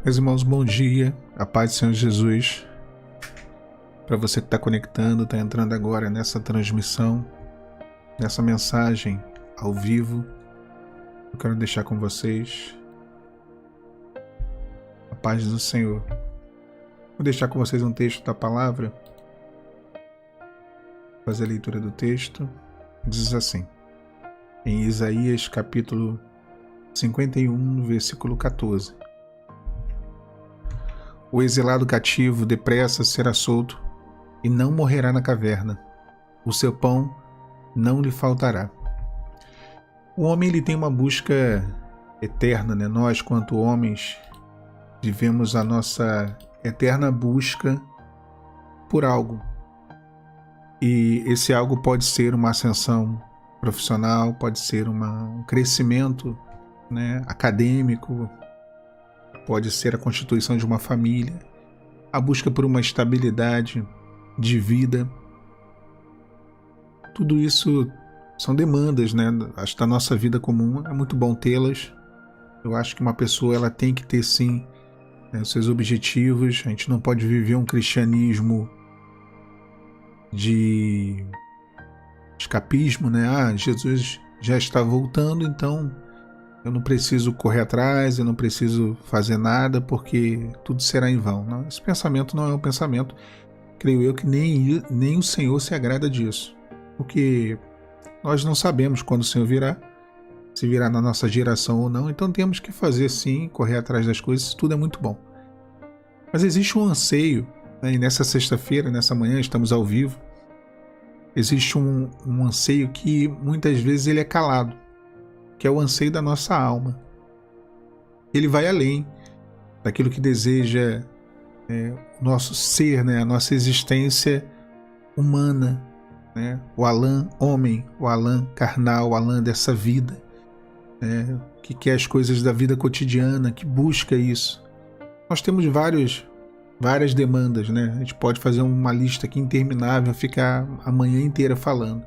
Meus irmãos, bom dia, a paz do Senhor Jesus. Para você que está conectando, está entrando agora nessa transmissão, nessa mensagem ao vivo, eu quero deixar com vocês a paz do Senhor. Vou deixar com vocês um texto da palavra, fazer a leitura do texto. Diz assim, em Isaías capítulo 51, no versículo 14. O exilado cativo depressa será solto e não morrerá na caverna. O seu pão não lhe faltará. O homem ele tem uma busca eterna, né? Nós, quanto homens, vivemos a nossa eterna busca por algo. E esse algo pode ser uma ascensão profissional, pode ser um crescimento, né, acadêmico, pode ser a constituição de uma família, a busca por uma estabilidade de vida. Tudo isso são demandas, né, acho, da nossa vida comum. É muito bom tê-las. Eu acho que uma pessoa ela tem que ter, sim, né, os seus objetivos. A gente não pode viver um cristianismo de escapismo, né? Jesus já está voltando, então eu não preciso correr atrás, eu não preciso fazer nada porque tudo será em vão. Não, esse pensamento não é um pensamento, creio eu, que nem o Senhor se agrada disso. Porque nós não sabemos quando o Senhor virá, se virá na nossa geração ou não, então temos que fazer sim, correr atrás das coisas, tudo é muito bom. Mas existe um anseio, né, e nessa sexta-feira, nessa manhã, estamos ao vivo, existe um anseio que muitas vezes ele é calado, que é o anseio da nossa alma. Ele vai além daquilo que deseja o nosso ser, né? A nossa existência humana, né? O Alan homem, o Alan carnal, o Alan dessa vida, né? Que quer as coisas da vida cotidiana, que busca isso. Nós temos várias demandas, né? A gente pode fazer uma lista aqui interminável, ficar a manhã inteira falando.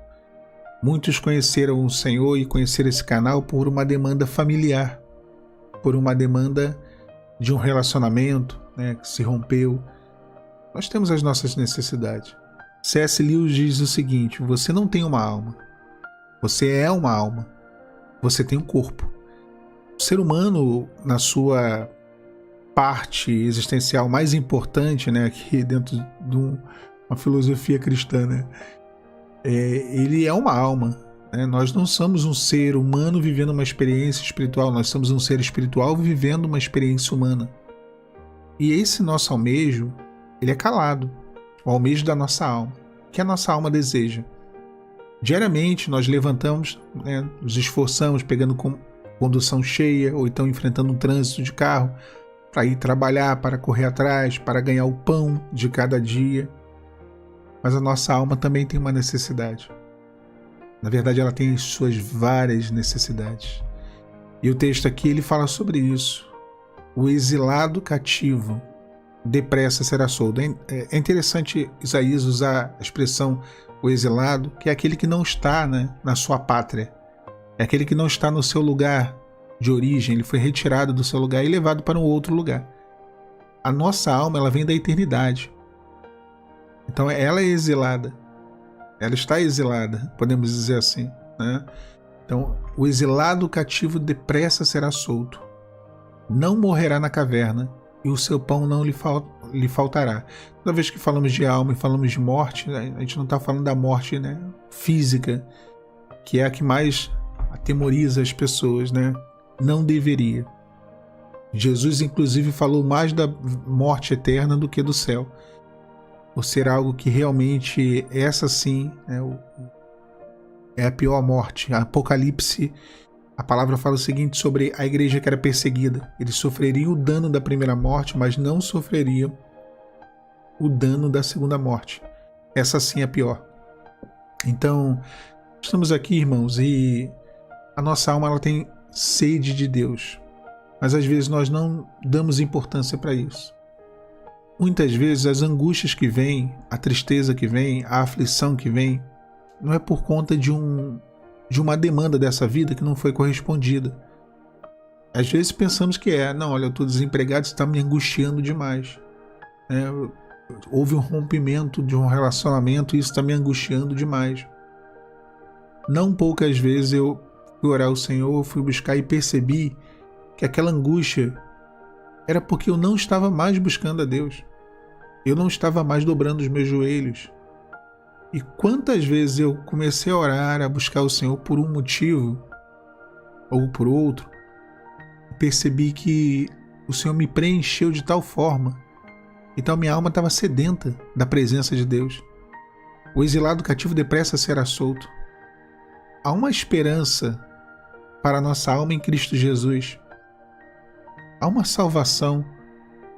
Muitos conheceram o Senhor e conheceram esse canal por uma demanda familiar, por uma demanda de um relacionamento, né, que se rompeu. Nós temos as nossas necessidades. C.S. Lewis diz o seguinte: você não tem uma alma, você é uma alma, você tem um corpo. O ser humano, na sua parte existencial mais importante, né, aqui dentro de uma filosofia cristã, né, ele é uma alma, né? Nós não somos um ser humano vivendo uma experiência espiritual, nós somos um ser espiritual vivendo uma experiência humana. E esse nosso almejo, ele é calado, o almejo da nossa alma, que a nossa alma deseja. Diariamente nós levantamos, né, nos esforçamos, pegando condução cheia, ou então enfrentando um trânsito de carro, para ir trabalhar, para correr atrás, para ganhar o pão de cada dia. Mas a nossa alma também tem uma necessidade. Na verdade, ela tem as suas várias necessidades. E o texto aqui ele fala sobre isso. O exilado cativo depressa será solto. É interessante Isaías usar a expressão o exilado, que é aquele que não está, né, na sua pátria. É aquele que não está no seu lugar de origem. Ele foi retirado do seu lugar e levado para um outro lugar. A nossa alma ela vem da eternidade. Então ela é exilada, ela está exilada, podemos dizer assim, né? Então o exilado cativo depressa será solto, não morrerá na caverna e o seu pão não lhe faltará. Toda vez que falamos de alma e falamos de morte, a gente não está falando da morte, né, física, que é a que mais atemoriza as pessoas, né? Não deveria. Jesus inclusive falou mais da morte eterna do que do céu. Por ser algo que realmente, essa sim, é a pior morte. A Apocalipse, a palavra fala o seguinte sobre a igreja que era perseguida. Eles sofreriam o dano da primeira morte, mas não sofreriam o dano da segunda morte. Essa sim é a pior. Então, estamos aqui, irmãos, e a nossa alma ela tem sede de Deus. Mas às vezes nós não damos importância para isso. Muitas vezes as angústias que vêm, a tristeza que vem, a aflição que vem, não é por conta de uma demanda dessa vida que não foi correspondida. Às vezes pensamos que não, olha, eu estou desempregado, isso está me angustiando demais. Houve um rompimento de um relacionamento e isso está me angustiando demais. Não poucas vezes eu fui orar ao Senhor, fui buscar e percebi que aquela angústia era porque eu não estava mais buscando a Deus. Eu não estava mais dobrando os meus joelhos. E quantas vezes eu comecei a orar, a buscar o Senhor por um motivo ou por outro, percebi que o Senhor me preencheu de tal forma, então minha alma estava sedenta da presença de Deus. O exilado cativo depressa será solto. Há uma esperança para a nossa alma em Cristo Jesus. Há uma salvação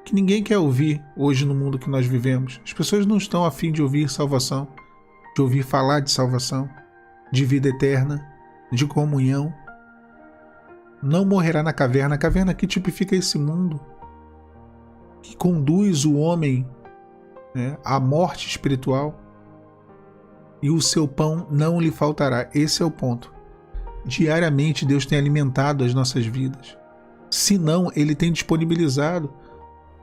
que ninguém quer ouvir hoje no mundo que nós vivemos. As pessoas não estão a fim de ouvir salvação, de ouvir falar de salvação, de vida eterna, de comunhão. Não morrerá na caverna. A caverna aqui tipifica esse mundo que conduz o homem à morte espiritual, e o seu pão não lhe faltará. Esse é o ponto. Diariamente Deus tem alimentado as nossas vidas. Se não, Ele tem disponibilizado.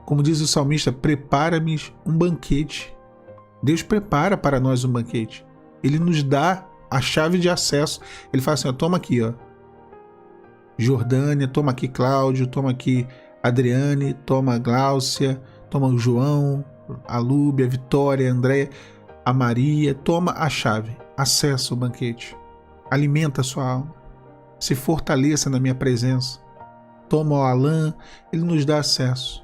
Como diz o salmista, prepara-me um banquete. Deus prepara para nós um banquete. Ele nos dá a chave de acesso. Ele fala assim, toma aqui, Jordânia, toma aqui Cláudio, toma aqui Adriane, toma Gláucia, toma o João, a Lúbia, a Vitória, a Andréia, a Maria, toma a chave, acessa o banquete, alimenta a sua alma, se fortaleça na minha presença. Toma o Alain, ele nos dá acesso.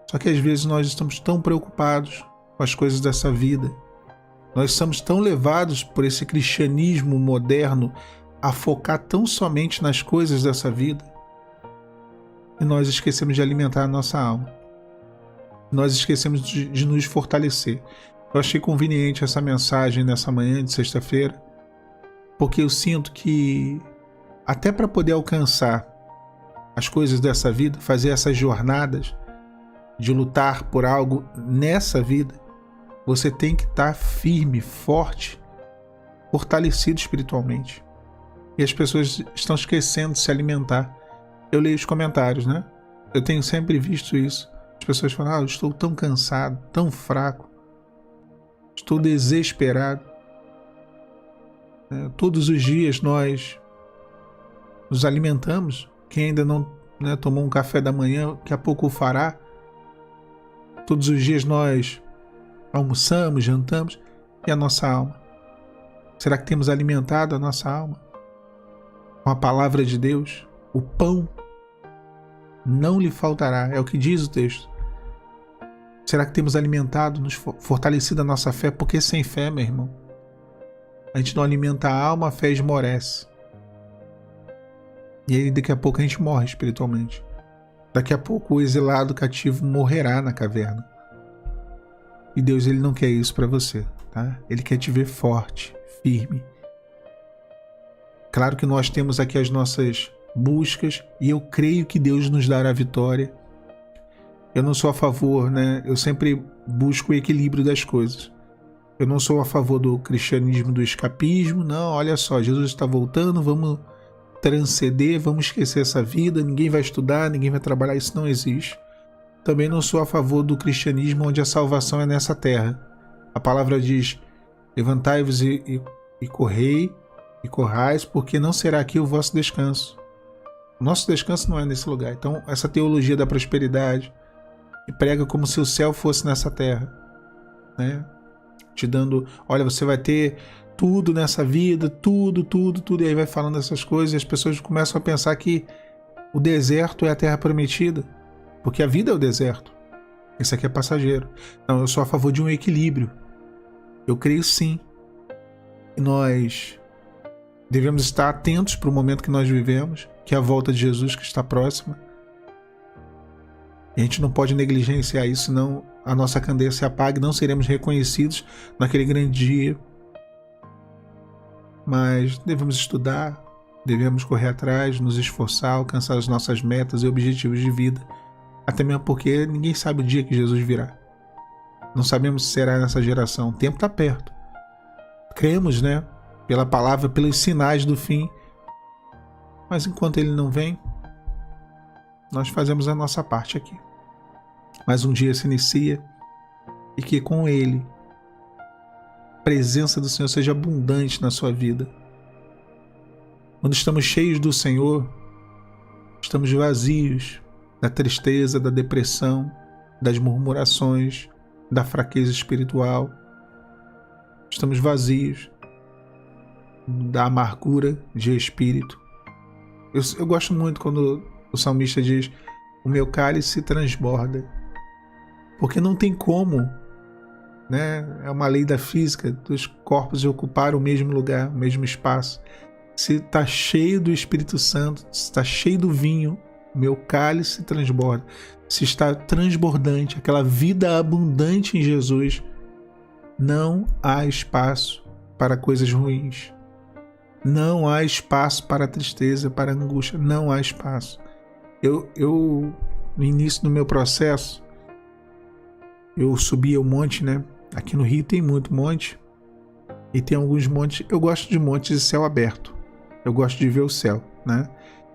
Só que às vezes nós estamos tão preocupados com as coisas dessa vida, nós somos tão levados por esse cristianismo moderno a focar tão somente nas coisas dessa vida, e nós esquecemos de alimentar a nossa alma. Nós esquecemos de nos fortalecer. Eu achei conveniente essa mensagem nessa manhã de sexta-feira, porque eu sinto que até para poder alcançar as coisas dessa vida, fazer essas jornadas de lutar por algo nessa vida, você tem que estar firme, forte, fortalecido espiritualmente. E as pessoas estão esquecendo de se alimentar. Eu leio os comentários, Eu tenho sempre visto isso. As pessoas falam, eu estou tão cansado, tão fraco, estou desesperado. Todos os dias nós nos alimentamos. Quem ainda não tomou um café da manhã, daqui a pouco o fará. Todos os dias nós almoçamos, jantamos. E a nossa alma? Será que temos alimentado a nossa alma com a palavra de Deus? O pão não lhe faltará, é o que diz o texto. Será que temos alimentado, nos fortalecido a nossa fé? Porque sem fé, meu irmão, a gente não alimenta a alma, a fé esmorece. E aí daqui a pouco a gente morre espiritualmente. Daqui a pouco o exilado cativo morrerá na caverna. E Deus, Ele não quer isso para você, tá? Ele quer te ver forte, firme. Claro que nós temos aqui as nossas buscas e eu creio que Deus nos dará a vitória. Eu não sou a favor, Eu sempre busco o equilíbrio das coisas. Eu não sou a favor do cristianismo do escapismo. Não, olha só, Jesus está voltando, vamos transcender, vamos esquecer essa vida, ninguém vai estudar, ninguém vai trabalhar, isso não existe. Também não sou a favor do cristianismo onde a salvação é nessa terra. A palavra diz, levantai-vos e correi, e corrais, porque não será aqui o vosso descanso. O nosso descanso não é nesse lugar. Então, essa teologia da prosperidade, que prega como se o céu fosse nessa terra, te dando, olha, você vai ter tudo nessa vida, tudo, e aí vai falando essas coisas, e as pessoas começam a pensar que o deserto é a terra prometida, porque a vida é o deserto. Isso aqui é passageiro. Não, eu sou a favor de um equilíbrio. Eu creio sim que nós devemos estar atentos para o momento que nós vivemos, que é a volta de Jesus que está próxima. E a gente não pode negligenciar isso, senão a nossa candeia se apaga e não seremos reconhecidos naquele grande dia. Mas devemos estudar, devemos correr atrás, nos esforçar, alcançar as nossas metas e objetivos de vida. Até mesmo porque ninguém sabe o dia que Jesus virá. Não sabemos se será nessa geração. O tempo está perto. Cremos, pela palavra, pelos sinais do fim. Mas enquanto ele não vem, nós fazemos a nossa parte aqui. Mas um dia se inicia e que com ele a presença do Senhor seja abundante na sua vida. Quando estamos cheios do Senhor, estamos vazios da tristeza, da depressão, das murmurações, da fraqueza espiritual. Estamos vazios da amargura de espírito. Eu gosto muito quando o salmista diz: o meu cálice transborda. Porque não tem como, né? É uma lei da física dos corpos ocupar o mesmo lugar, o mesmo espaço. Se está cheio do Espírito Santo, se está cheio do vinho, meu cálice transborda. Se está transbordante, aquela vida abundante em Jesus, não há espaço para coisas ruins. Não há espaço para tristeza, para angústia. Não há espaço. Eu no início do meu processo, eu subia o monte, né? Aqui no Rio tem muito monte. E tem alguns montes. Eu gosto de montes de céu aberto. Eu gosto de ver o céu, né?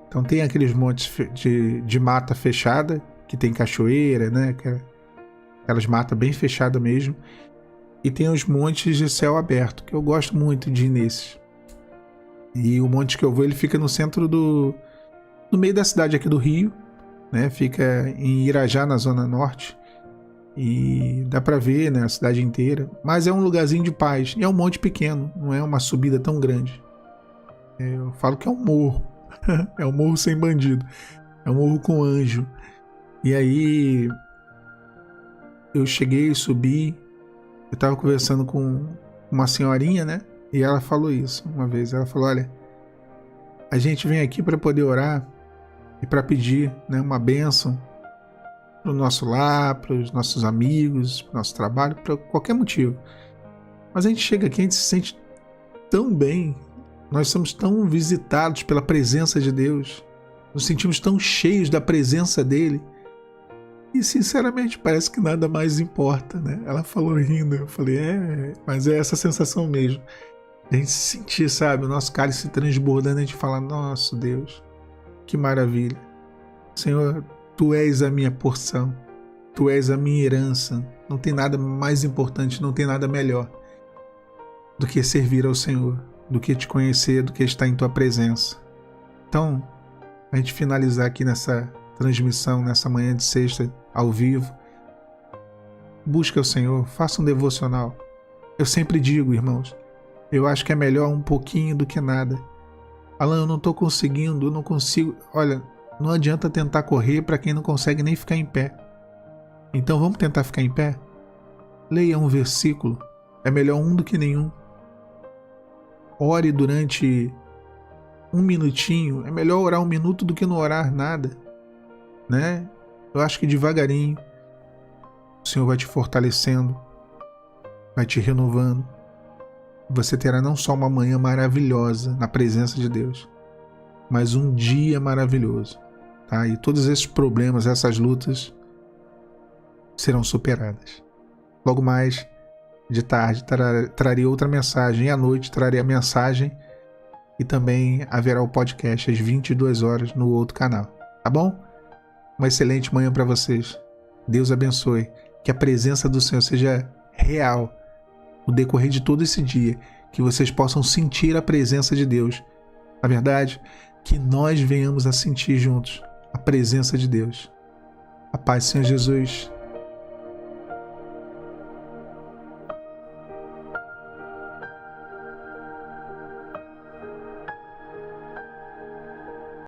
Então tem aqueles montes de mata fechada, que tem cachoeira, né? Aquelas matas bem fechadas mesmo. E tem os montes de céu aberto, que eu gosto muito de ir nesses. E o monte que eu vou, ele fica no centro no meio da cidade aqui do Rio, né? Fica em Irajá, na zona norte. E dá pra ver, né, a cidade inteira. Mas é um lugarzinho de paz. E é um monte pequeno, não é uma subida tão grande. Eu falo que é um morro. É um morro sem bandido. É um morro com anjo. E aí eu cheguei, subi. Eu tava conversando com uma senhorinha, né? E ela falou isso uma vez. Ela falou: olha, a gente vem aqui para poder orar e para pedir, né, uma bênção para o nosso lar, para os nossos amigos, para o nosso trabalho, para qualquer motivo. Mas a gente chega aqui, a gente se sente tão bem, nós somos tão visitados pela presença de Deus, nos sentimos tão cheios da presença dele, e sinceramente parece que nada mais importa, né? Ela falou rindo, eu falei: mas é essa sensação mesmo. A gente se sentir, sabe, o nosso cálice se transbordando, a gente fala: nossa Deus, que maravilha. Senhor, Tu és a minha porção, Tu és a minha herança. Não tem nada mais importante, não tem nada melhor do que servir ao Senhor, do que te conhecer, do que estar em Tua presença. Então, a gente finalizar aqui nessa transmissão, nessa manhã de sexta, ao vivo, busca o Senhor, faça um devocional. Eu sempre digo, irmãos, eu acho que é melhor um pouquinho do que nada. Alan, eu não estou conseguindo, eu não consigo. Olha, não adianta tentar correr para quem não consegue nem ficar em pé. Então vamos tentar ficar em pé? Leia um versículo. É melhor um do que nenhum. Ore durante um minutinho. É melhor orar um minuto do que não orar nada, né? Eu acho que devagarinho o Senhor vai te fortalecendo, vai te renovando. Você terá não só uma manhã maravilhosa na presença de Deus, mas um dia maravilhoso. Tá? E todos esses problemas, essas lutas serão superadas. Logo mais de tarde trarei outra mensagem, e à noite trarei a mensagem, e também haverá o podcast às 22 horas no outro canal. Tá bom? Uma excelente manhã para vocês. Deus abençoe. Que a presença do Senhor seja real no decorrer de todo esse dia. Que vocês possam sentir a presença de Deus. Na verdade, que nós venhamos a sentir juntos a presença de Deus. A paz do Senhor Jesus